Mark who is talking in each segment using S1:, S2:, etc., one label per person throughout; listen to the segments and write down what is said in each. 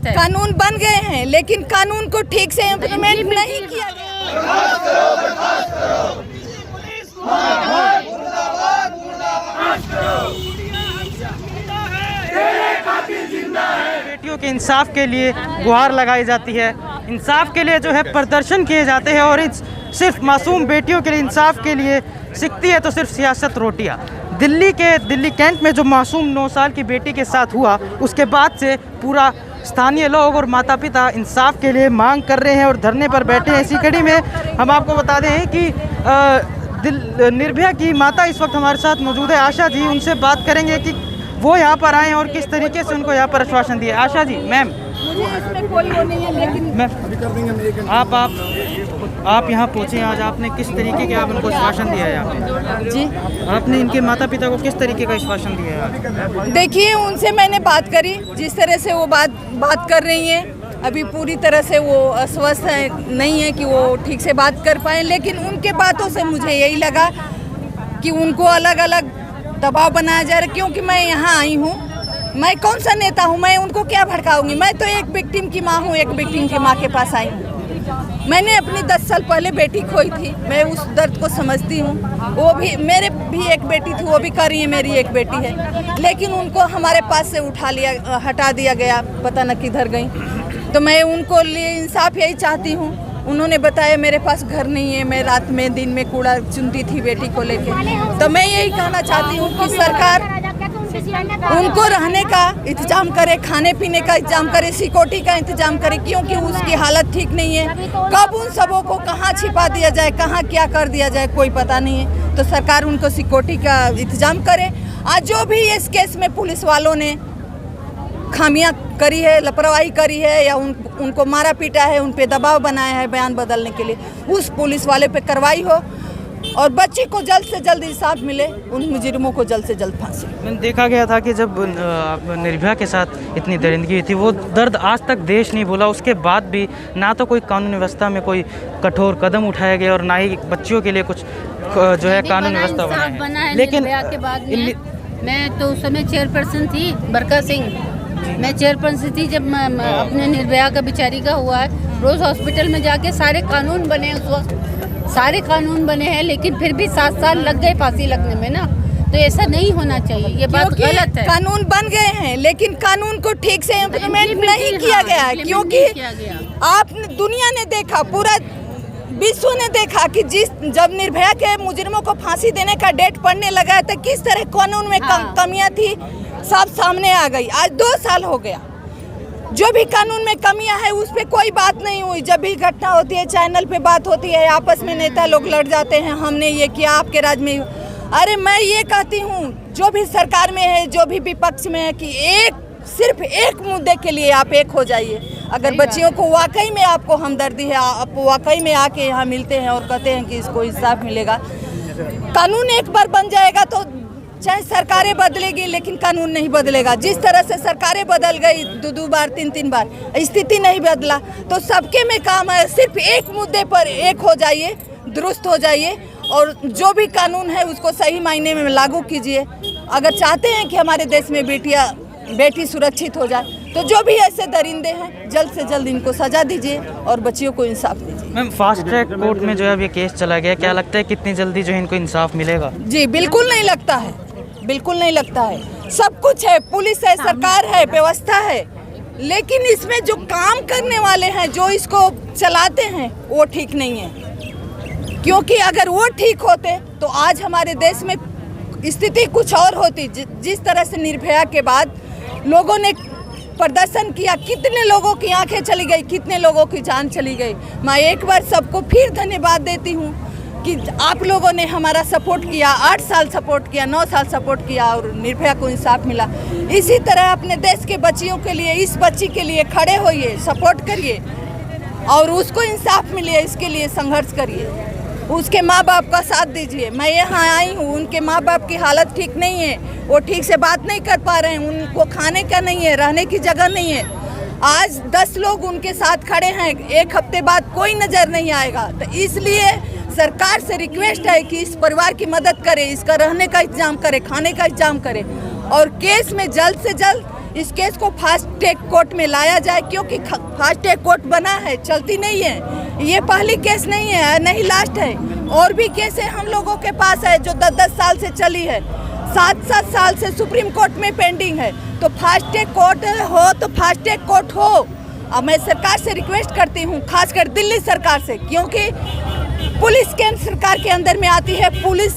S1: गलत है।
S2: कानून बन गए हैं लेकिन कानून को ठीक से इम्प्लीमेंट नहीं किया गया।
S3: बेटियों के इंसाफ के लिए गुहार लगाई जाती है, इंसाफ के लिए जो है प्रदर्शन किए जाते हैं और सिर्फ मासूम बेटियों के लिए इंसाफ के लिए सिकती है तो सिर्फ सियासत रोटियां। दिल्ली कैंट में जो मासूम 9 साल की बेटी के साथ हुआ उसके बाद से पूरा स्थानीय लोग और माता पिता इंसाफ के लिए मांग कर रहे हैं और धरने पर बैठे हैं। इसी कड़ी में हम आपको बता दें कि निर्भया की माता इस वक्त हमारे साथ मौजूद है, आशा जी। उनसे बात करेंगे कि वो यहाँ पर आए और किस तरीके से उनको यहाँ पर आश्वासन दिए। आशा जी, मैम,
S2: मुझे इसमें कोई वो नहीं है लेकिन
S3: मैम आप यहाँ पहुँचे, आज आपने किस तरीके का उनको आश्वासन दिया है यहाँ पे?
S2: जी,
S3: आपने इनके माता पिता को किस तरीके का आश्वासन दिया है?
S2: देखिए उनसे मैंने बात करी, जिस तरह से वो बात कर रही हैं अभी पूरी तरह से वो अस्वस्थ है, नहीं है कि वो ठीक से बात कर पाए, लेकिन उनके बातों से मुझे यही लगा कि उनको अलग अलग दबाव बनाया जा रहा है। क्योंकि मैं यहाँ आई हूँ, मैं कौन सा नेता हूँ, मैं उनको क्या भड़काऊंगी? मैं तो एक विक्टिम की माँ हूँ, एक विक्टिम की माँ के पास आई हूँ। मैंने अपनी 10 साल पहले बेटी खोई थी, मैं उस दर्द को समझती हूँ। वो भी, मेरे भी एक बेटी थी, वो भी कर रही है, मेरी एक बेटी है, लेकिन उनको हमारे पास से हटा दिया गया, पता न किधर गई। तो मैं उनको लिए इंसाफ यही चाहती हूँ। उन्होंने बताया मेरे पास घर नहीं है, मैं रात में दिन में कूड़ा चुनती थी बेटी को लेके। तो मैं यही कहना चाहती हूँ कि सरकार उनको रहने का इंतजाम करे, खाने पीने का इंतजाम करे, सिक्योरिटी का इंतजाम करे, क्योंकि उसकी हालत ठीक नहीं है। कब उन सबों को कहाँ छिपा दिया जाए, कहाँ क्या कर दिया जाए, कोई पता नहीं है। तो सरकार उनको सिक्योरिटी का इंतजाम करे। आज जो भी इस केस में पुलिस वालों ने खामियां करी है, लापरवाही करी है या उनको मारा पीटा है, उन पे दबाव बनाया है बयान बदलने के लिए, उस पुलिस वाले पे कार्रवाई हो और बच्ची को जल्द से जल्द इंसाफ मिले, उन मुजरिमों को जल्द से जल्द फांसी।
S3: देखा गया था कि जब निर्भया के साथ इतनी दरिंदगी हुई थी, वो दर्द आज तक देश नहीं भूला। उसके बाद भी ना तो कोई कानून व्यवस्था में कोई कठोर कदम उठाया गया और ना ही बच्चियों के लिए कुछ जो है कानून व्यवस्था बना है।
S1: लेकिन के बाद मैं तो उस समय चेयरपर्सन थी, बरका सिंह, मैं चेयरपर्सन थी जब अपने निर्भया का बेचारी का हुआ है। रोज हॉस्पिटल में जाके सारे कानून बने, उस वक्त सारे कानून बने हैं, लेकिन फिर भी 7 साल लग गए फांसी लगने में ना। तो ऐसा नहीं होना चाहिए, ये बात गलत है।
S2: कानून बन गए हैं लेकिन कानून को ठीक से इम्प्लीमेंट नहीं किया गया, क्योंकि आपने दुनिया ने देखा, पूरा विश्व ने देखा कि जब निर्भया के मुजरिमों को फांसी देने का डेट पड़ने लगा तो किस तरह कानून में कमियां थी, सब सामने आ गई। आज 2 साल हो गया, जो भी कानून में कमियां है उस पे कोई बात नहीं हुई। जब भी घटना होती है चैनल पे बात होती है, आपस में नेता लोग लड़ जाते हैं, हमने ये किया, आपके राज में। अरे मैं ये कहती हूँ, जो भी सरकार में है, जो भी विपक्ष में है, कि सिर्फ एक मुद्दे के लिए आप एक हो जाइए। अगर बच्चियों को वाकई में आपको हमदर्दी है, आप वाकई में आके यहाँ मिलते हैं और कहते हैं कि इसको इंसाफ मिलेगा, कानून एक बार बन जाएगा तो चाहे सरकारें बदलेगी लेकिन कानून नहीं बदलेगा। जिस तरह से सरकारें बदल गई 2 बार 3 बार, स्थिति नहीं बदला। तो सबके में काम है, सिर्फ एक मुद्दे पर एक हो जाइए, दुरुस्त हो जाइए और जो भी कानून है उसको सही मायने में लागू कीजिए। अगर चाहते हैं कि हमारे देश में बेटी सुरक्षित हो जाए तो जो भी ऐसे दरिंदे हैं जल्द से जल्द इनको सजा दीजिए और बच्चियों को इंसाफ दीजिए।
S3: मैम, फास्ट ट्रैक कोर्ट में जो है अब ये केस चला गया, क्या लगता है कितनी जल्दी जो है इनको इंसाफ मिलेगा?
S2: जी बिल्कुल नहीं लगता है, बिल्कुल नहीं लगता है। सब कुछ है, पुलिस है, सरकार है, व्यवस्था है, लेकिन इसमें जो काम करने वाले हैं, जो इसको चलाते हैं, वो ठीक नहीं है। क्योंकि अगर वो ठीक होते तो आज हमारे देश में स्थिति कुछ और होती। जिस तरह से निर्भया के बाद लोगों ने प्रदर्शन किया, कितने लोगों की आंखें चली गई, कितने लोगों की जान चली गई। मैं एक बार सबको फिर धन्यवाद देती हूँ कि आप लोगों ने हमारा सपोर्ट किया, 8 साल सपोर्ट किया, 9 साल सपोर्ट किया और निर्भया को इंसाफ मिला। इसी तरह अपने देश के बच्चियों के लिए, इस बच्ची के लिए खड़े होइए, सपोर्ट करिए और उसको इंसाफ मिले, इसके लिए संघर्ष करिए। उसके माँ बाप का साथ दीजिए। मैं यहाँ आई हूँ, उनके माँ बाप की हालत ठीक नहीं है, वो ठीक से बात नहीं कर पा रहे हैं, उनको खाने का नहीं है, रहने की जगह नहीं है। आज 10 लोग उनके साथ खड़े हैं, 1 हफ्ते बाद कोई नज़र नहीं आएगा। तो इसलिए सरकार से रिक्वेस्ट है कि इस परिवार की मदद करे, इसका रहने का इंतजाम करे, खाने का इंतजाम करे और केस में जल्द से जल्द इस केस को फास्ट ट्रैक कोर्ट में लाया जाए, क्योंकि फास्ट ट्रैक कोर्ट बना है, चलती नहीं है। ये पहली केस नहीं है, नहीं लास्ट है। और भी केसें हम लोगों के पास है जो 10-10 साल से चली है, 7-7 साल से सुप्रीम कोर्ट में पेंडिंग है। तो फास्ट ट्रैक कोर्ट हो तो फास्ट ट्रैक कोर्ट हो। अब मैं सरकार से रिक्वेस्ट करती हूँ, खासकर दिल्ली सरकार से, क्योंकि पुलिस केंद्र सरकार के अंदर में आती है, पुलिस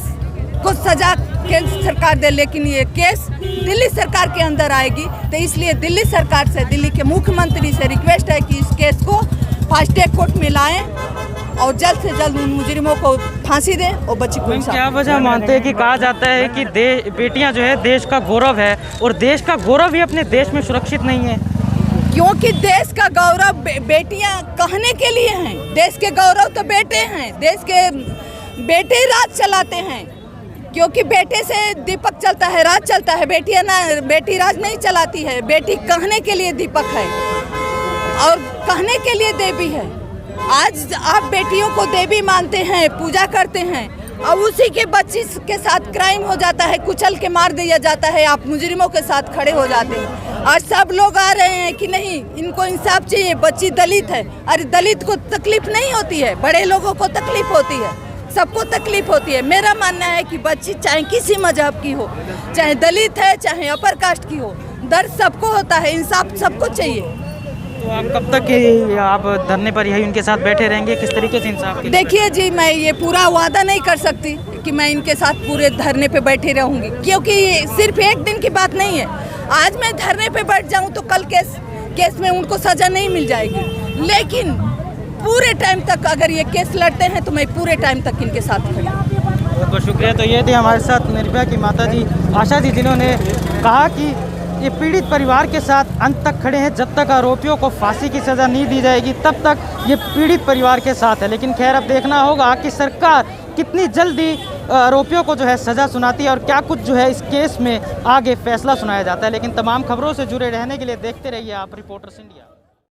S2: को सजा केंद्र सरकार दे, लेकिन ये केस दिल्ली सरकार के अंदर आएगी। तो इसलिए दिल्ली सरकार से, दिल्ली के मुख्यमंत्री से रिक्वेस्ट है कि इस केस को फास्ट ट्रैक कोर्ट में लाएं और जल्द से जल्द उन मुजरिमों को फांसी दें और बच्ची को इंसाफ।
S3: क्या वजह मानते हैं कि कहा जाता है कि बेटियां जो है देश का गौरव है और देश का गौरव ही अपने देश में सुरक्षित नहीं है?
S2: क्योंकि देश का गौरव बेटियां कहने के लिए हैं। देश के गौरव तो बेटे हैं, देश के बेटे ही राज चलाते हैं, क्योंकि बेटे से दीपक चलता है, राज चलता है। बेटियां ना, बेटी राज नहीं चलाती है, बेटी कहने के लिए दीपक है और कहने के लिए देवी है। आज आप बेटियों को देवी मानते हैं, पूजा करते हैं, और उसी के बच्ची के साथ क्राइम हो जाता है, कुचल के मार दिया जाता है, आप मुजरिमों के साथ खड़े हो जाते हैं। आज सब लोग आ रहे हैं कि नहीं, इनको इंसाफ चाहिए, बच्ची दलित है। अरे दलित को तकलीफ नहीं होती है, बड़े लोगों को तकलीफ होती है, सबको तकलीफ होती है। मेरा मानना है कि बच्ची चाहे किसी मजहब की हो, चाहे दलित है, चाहे अपर कास्ट की हो, दर्द सबको होता है, इंसाफ सबको चाहिए।
S3: तो आप कब तक आप धरने पर यही उनके साथ बैठे रहेंगे? किस तरीके से इंसाफ के?
S2: देखिए जी, मैं ये पूरा वादा नहीं कर सकती कि मैं इनके साथ पूरे धरने पे बैठी रहूंगी, क्योंकि सिर्फ एक दिन की बात नहीं है। आज मैं धरने पे बैठ जाऊं तो कल केस में उनको सजा नहीं मिल जाएगी, लेकिन पूरे टाइम तक अगर ये केस लड़ते हैं तो मैं पूरे टाइम तक इनके साथ खड़ी हूँ।
S3: बहुत बहुत शुक्रिया। तो ये थी हमारे साथ निर्भया की माता जी आशा जी, जिन्होंने कहा कि ये पीड़ित परिवार के साथ अंत तक खड़े हैं। जब तक आरोपियों को फांसी की सज़ा नहीं दी जाएगी तब तक ये पीड़ित परिवार के साथ है। लेकिन खैर, अब देखना होगा कि सरकार कितनी जल्दी आरोपियों को जो है सज़ा सुनाती है और क्या कुछ जो है इस केस में आगे फैसला सुनाया जाता है। लेकिन तमाम खबरों से जुड़े रहने के लिए देखते रहिए आप रिपोर्टर्स इंडिया।